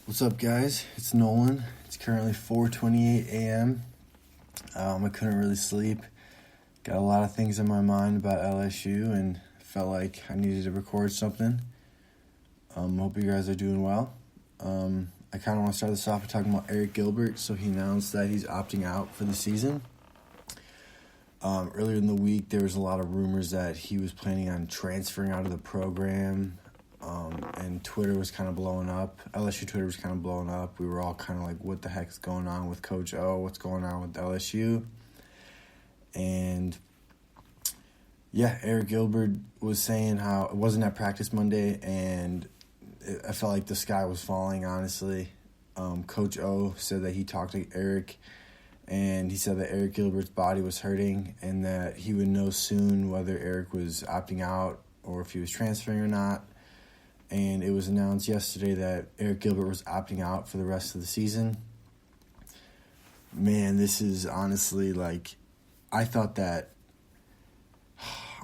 What's up, guys? It's Nolan. It's currently 4:28 a.m. I couldn't really sleep. Got a lot of things in my mind about LSU and felt like I needed to record something. Hope you guys are doing well. I kind of want to start this off by talking about Arik Gilbert. So he announced that he's opting out for the season. Earlier in the week, there was a lot of rumors that he was planning on transferring out of the program. And Twitter was kind of blowing up. LSU Twitter was kind of blowing up. We were all kind of like, what the heck's going on with Coach O? What's going on with LSU? And yeah, Arik Gilbert was saying how it wasn't at practice Monday, and I felt like the sky was falling, honestly. Coach O said that he talked to Arik, and he said that Arik Gilbert's body was hurting and that he would know soon whether Arik was opting out or if he was transferring or not. And it was announced yesterday that Arik Gilbert was opting out for the rest of the season. Man, this is honestly like, I thought that,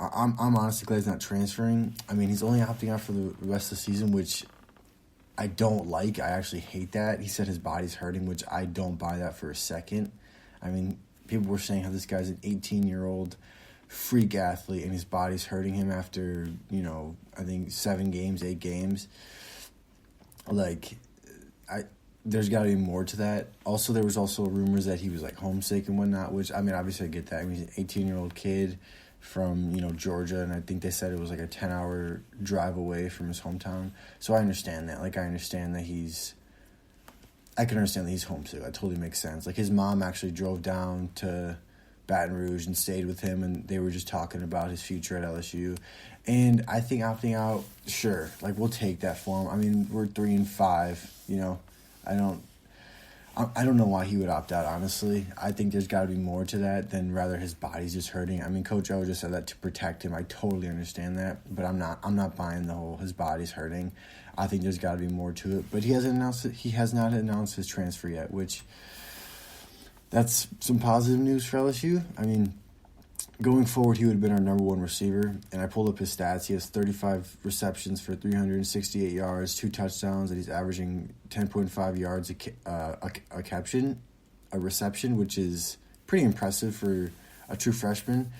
I'm honestly glad he's not transferring. I mean, he's only opting out for the rest of the season, which I don't like. I actually hate that. He said his body's hurting, which I don't buy that for a second. I mean, people were saying how this guy's an 18-year-old freak athlete and his body's hurting him after, I think 8 games. Like, there's got to be more to that. Also, there was also rumors that he was like homesick and whatnot, which, I mean, obviously I get that. I mean, he's an 18-year-old kid from, Georgia, and I think they said it was like a 10-hour drive away from his hometown. So I understand that. Like, I can understand that he's homesick. That totally makes sense. Like, his mom actually drove down to Baton Rouge and stayed with him, and they were just talking about his future at LSU. And I think opting out, sure, like, we'll take that for him. I mean, we're 3-5, I don't know why he would opt out, honestly. I think there's got to be more to that than rather his body's just hurting. I mean, Coach O just said that to protect him. I totally understand that, but I'm not buying the whole his body's hurting. I think there's got to be more to it. But he has not announced his transfer yet, which that's some positive news for LSU. I mean, going forward, he would have been our number one receiver, and I pulled up his stats. He has 35 receptions for 368 yards, 2 touchdowns, and he's averaging 10.5 yards a reception, which is pretty impressive for a true freshman.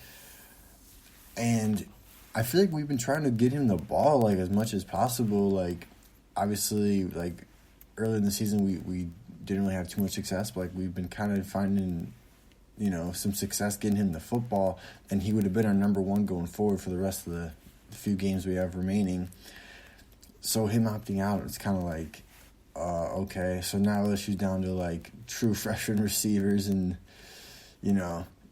And I feel like we've been trying to get him the ball like as much as possible. Like, obviously, like early in the season, we didn't really have too much success, but like we've been kind of finding some success getting him the football, and he would have been our number one going forward for the rest of the few games we have remaining. So him opting out, it's kind of like, okay, so now LSU's down to like true freshman receivers, and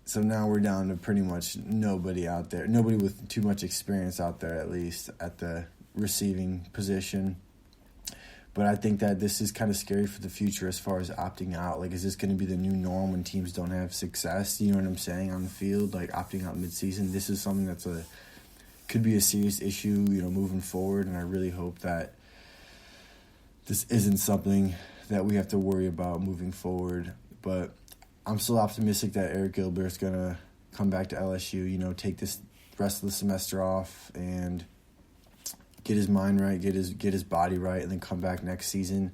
so now we're down to pretty much nobody out there, nobody with too much experience out there, at least at the receiving position. But I think that this is kind of scary for the future as far as opting out. Like, is this going to be the new norm when teams don't have success? You know what I'm saying, on the field, like opting out midseason? This is something that's could be a serious issue, moving forward. And I really hope that this isn't something that we have to worry about moving forward. But I'm still optimistic that Arik Gilbert's going to come back to LSU, take this rest of the semester off and get his mind right, get his body right, and then come back next season.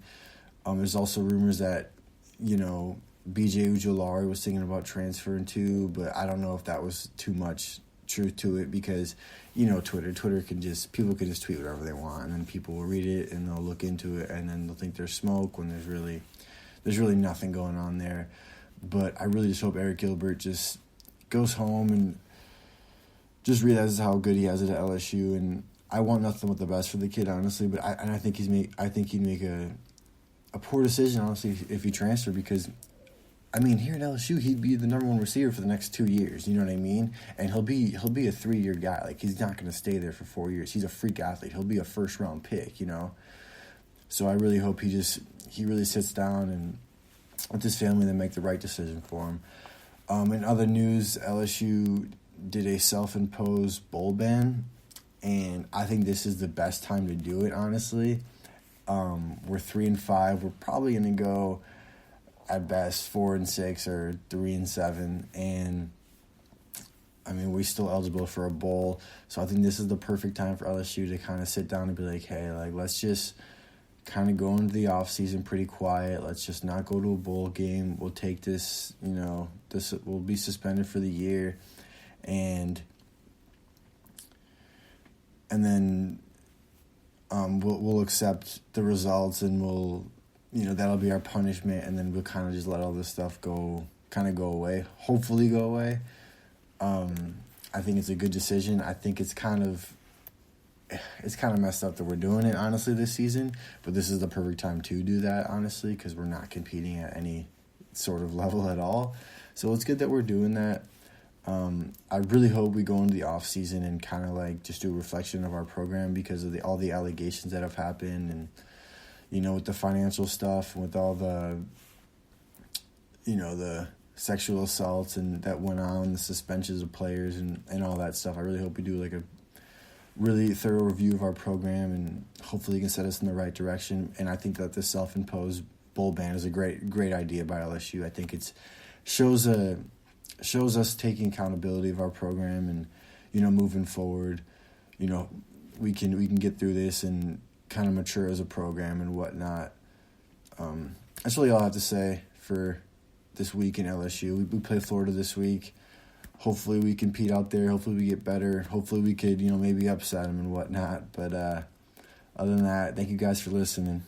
There's also rumors that, B.J. Ujulari was thinking about transferring too, but I don't know if that was too much truth to it because, Twitter people can just tweet whatever they want, and then people will read it and they'll look into it and then they'll think there's smoke when there's really nothing going on there. But I really just hope Arik Gilbert just goes home and just realizes how good he has it at LSU, and I want nothing but the best for the kid, honestly. But I think he'd make a poor decision, honestly, if he transferred, because I mean, here at LSU, he'd be the number one receiver for the next 2 years. You know what I mean? And he'll be a 3-year guy. Like, he's not going to stay there for 4 years. He's a freak athlete. He'll be a first-round pick. So I really hope he really sits down and with his family and then make the right decision for him. In other news, LSU did a self-imposed bowl ban. And I think this is the best time to do it, honestly. We're 3-5. We're probably going to go, at best, 4-6 or 3-7. And, I mean, we're still eligible for a bowl. So I think this is the perfect time for LSU to kind of sit down and be like, hey, like, let's just kind of go into the off season pretty quiet. Let's just not go to a bowl game. We'll take this, this will be suspended for the year, and then we'll accept the results, and that'll be our punishment, and then we'll kind of just let all this stuff go away. Hopefully go away. I think it's a good decision. I think it's kind of messed up that we're doing it, honestly, this season. But this is the perfect time to do that, honestly, because we're not competing at any sort of level at all. So it's good that we're doing that. I really hope we go into the off season and kind of like just do a reflection of our program because of all the allegations that have happened, and with the financial stuff and with all the the sexual assaults and that went on, the suspensions of players and all that stuff. I really hope we do like a really thorough review of our program, and hopefully it can set us in the right direction. And I think that this self-imposed bowl ban is a great idea by LSU. I think it shows us taking accountability of our program, and moving forward, we can get through this and kind of mature as a program and whatnot. That's really all I have to say for this week in LSU. We play Florida this week. Hopefully we compete out there. Hopefully we get better. Hopefully we could, maybe upset them and whatnot. But other than that, thank you guys for listening.